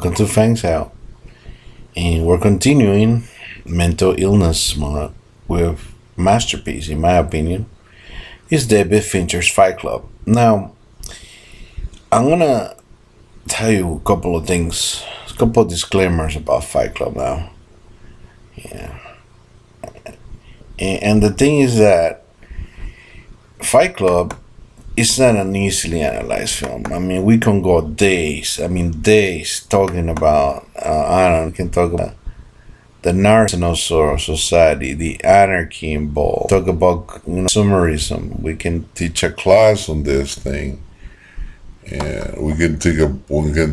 welcome to Fangs Out. And we're continuing mental illness month with masterpiece, in my opinion, is David Fincher's Fight Club. Now, I'm gonna tell you a couple of things, a couple of disclaimers about Fight Club now. Yeah. And the thing is that Fight Club is not an easily analyzed film. I mean, we can go days talking about, I don't know, we can talk about the narcissism of society, the anarchy involved, talk about consumerism. We can teach a class on this thing. And we can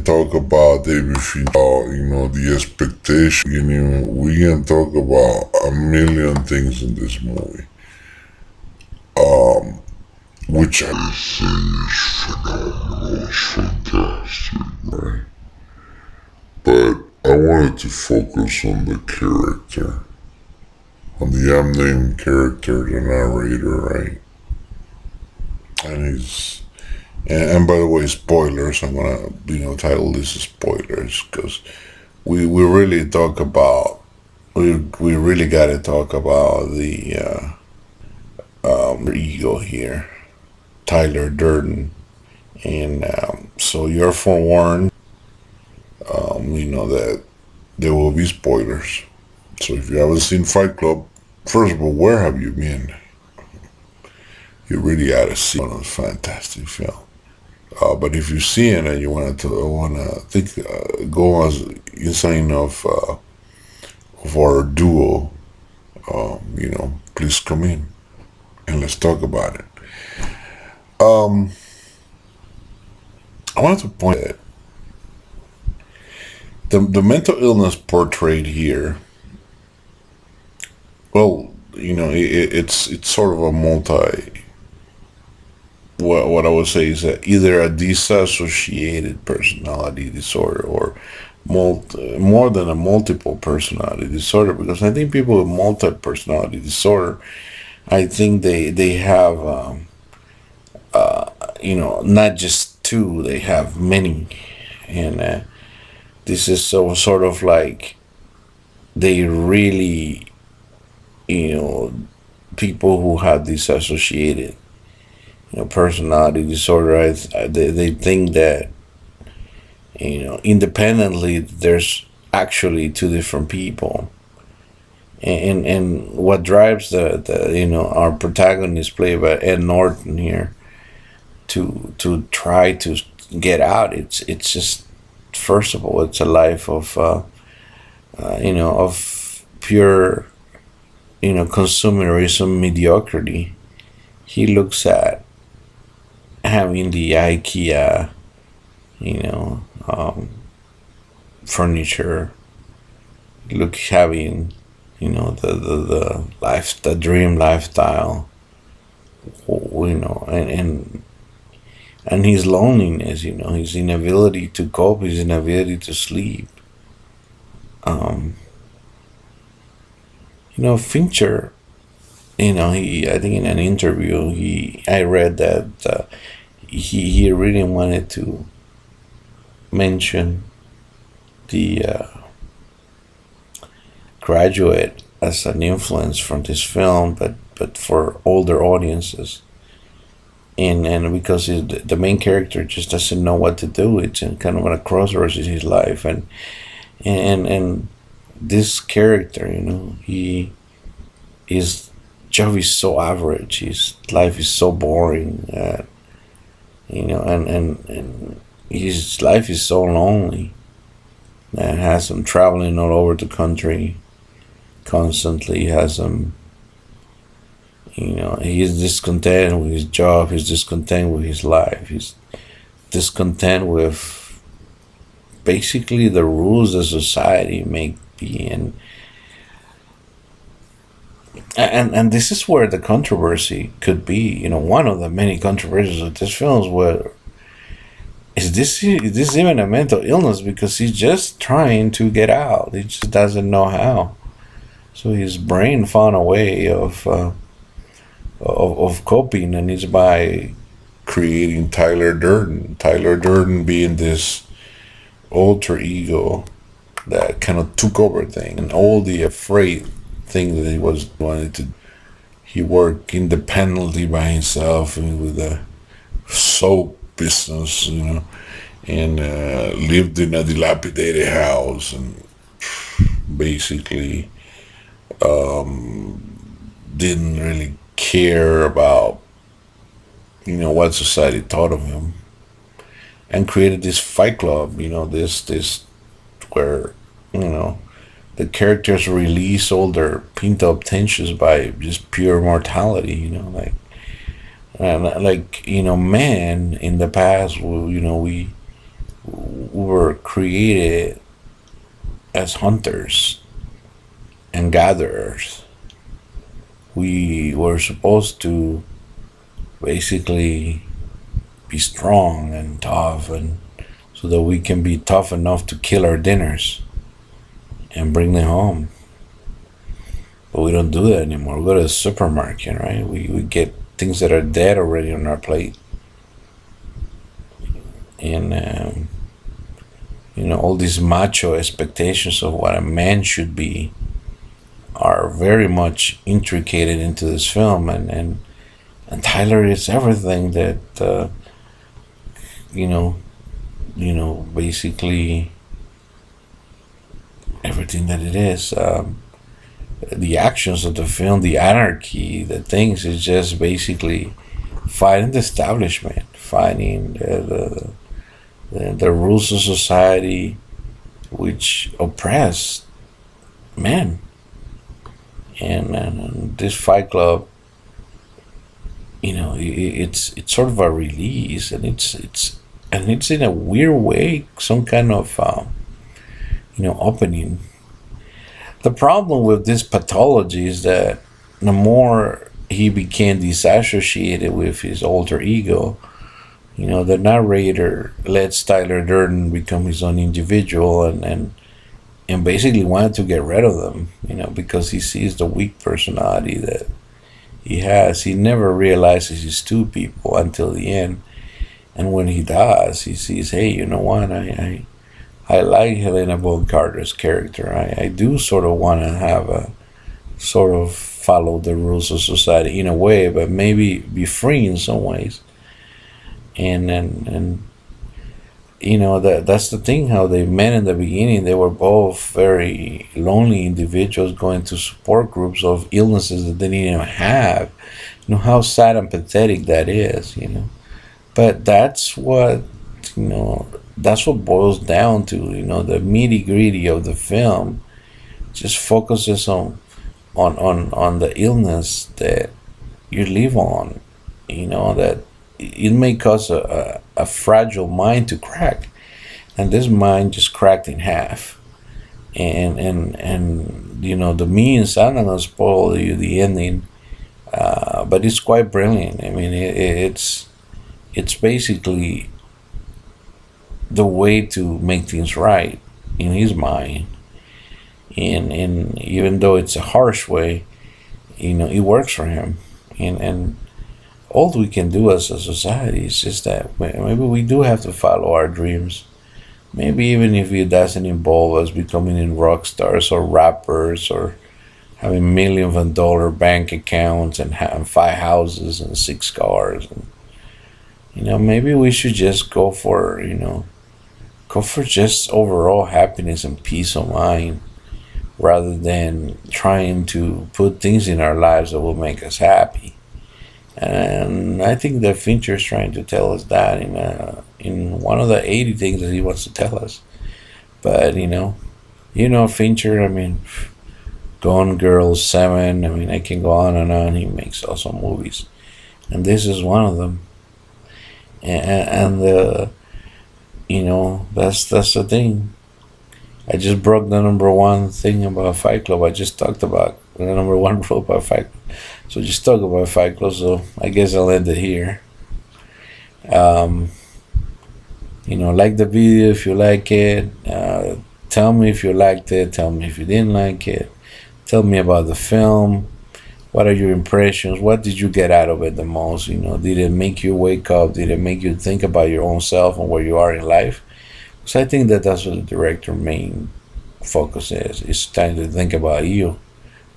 talk about David Fincher, the expectation. We can talk about a million things in this movie. Which I think is phenomenal, it's fantastic, right? But I wanted to focus on the character, on the unnamed character, the narrator, right? And by the way, spoilers. I'm gonna title this spoilers because we really talk about we really gotta talk about the ego here, Tyler Durden, and so you're forewarned. That there will be spoilers. So if you haven't seen Fight Club, first of all, where have you been? You really gotta see it. It's a fantastic film. But if you've seen it and you go as insane of our duo, please come in and let's talk about it. I wanted to point out the mental illness portrayed here. Well, it's sort of a what I would say is that either a disassociated personality disorder or more than a multiple personality disorder, because I think people with multi-personality disorder, I think they have not just two, they have many. And this is sort of like they really, people who have disassociated personality disorder, they think that independently there's actually two different people. And what drives the our protagonist, played by Ed Norton here, to try to get out, it's just, first of all, it's a life of of pure consumerism, mediocrity. He looks at having the IKEA furniture, having the dream lifestyle, and his loneliness, his inability to cope, his inability to sleep. Fincher, I think in an interview, I read that he really wanted to mention the Graduate as an influence from this film, but for older audiences. And because the main character just doesn't know what to do, it's kind of at a crossroads in his life, and this character, his job is so average, his life is so boring, and his life is so lonely that has him traveling all over the country constantly, has him. He's discontent with his job, he's discontent with his life, he's discontent with basically the rules that society may be in. And this is where the controversy could be. One of the many controversies of this film is where is this even a mental illness, because he's just trying to get out, he just doesn't know how. So his brain found a way of coping, and it's by creating Tyler Durden. Tyler Durden being this alter ego that kind of took over thing, and all the afraid thing that he was wanted to. He worked independently by himself and with a soap business, and lived in a dilapidated house, and basically didn't really care about what society thought of him, and created this Fight Club. This where the characters release all their pent up tensions by just pure mortality. Man, in the past, we were created as hunters and gatherers. We were supposed to basically be strong and tough, and so that we can be tough enough to kill our dinners and bring them home. But we don't do that anymore. We go to the supermarket, right? We get things that are dead already on our plate. And, all these macho expectations of what a man should be are very much intricated into this film. And Tyler is everything that, basically everything that it is. The actions of the film, the anarchy, the things, is just basically fighting the establishment, fighting the rules of society which oppress men. And this Fight Club, it's sort of a release, and it's in a weird way some kind of opening. The problem with this pathology is that the more he became disassociated with his alter ego, the narrator lets Tyler Durden become his own individual, and basically wanted to get rid of them, because he sees the weak personality that he has. He never realizes he's two people until the end. And when he does, he sees, hey, you know what, I like Helena Bonham Carter's character. I do sort of want to have a sort of follow the rules of society in a way, but maybe be free in some ways. And that's the thing, how they met in the beginning. They were both very lonely individuals going to support groups of illnesses that they didn't even have. How sad and pathetic that is, But that's what, that's what boils down to, the nitty gritty of the film just focuses on the illness that you live on, that it may cause a fragile mind to crack. And this mind just cracked in half. And the means, I'm not going to spoil you the ending, but it's quite brilliant. I mean, it's basically the way to make things right in his mind. And even though it's a harsh way, it works for him. And all we can do as a society is just that maybe we do have to follow our dreams. Maybe even if it doesn't involve us becoming rock stars or rappers or having millions of dollar bank accounts and having 5 houses and 6 cars. And, maybe we should just go for just overall happiness and peace of mind, rather than trying to put things in our lives that will make us happy. And I think that Fincher is trying to tell us that in one of the 80 things that he wants to tell us. But Fincher, I mean, Gone Girl, 7, I mean, I can go on and on. He makes awesome movies, and this is one of them. And that's the thing. I just broke the number one thing about Fight Club. I just talked about the number one rule about Fight Club. So just talk about Fight Club. So I guess I'll end it here. Like the video if you like it. Tell me if you liked it. Tell me if you didn't like it. Tell me about the film. What are your impressions? What did you get out of it the most? Did it make you wake up? Did it make you think about your own self and where you are in life? So I think that that's what the director main focus is. It's trying to think about you,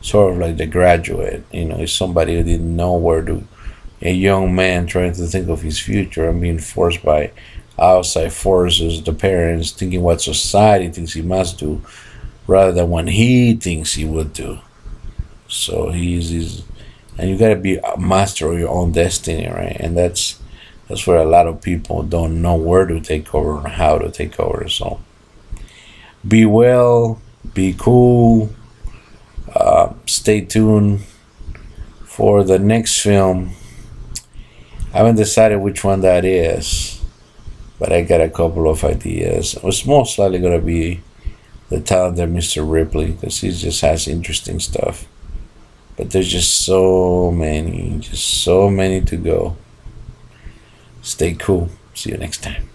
sort of like The Graduate. It's somebody who didn't know where to. A young man trying to think of his future and being forced by outside forces, the parents thinking what society thinks he must do, rather than what he thinks he would do. So he's and you gotta be a master of your own destiny, right? And that's where a lot of people don't know where to take over and how to take over. So be well, be cool. Stay tuned for the next film. I haven't decided which one that is, but I got a couple of ideas. It's most likely gonna be the talented Mr. Ripley because he just has interesting stuff. But there's just so many to go. Stay cool. See you next time.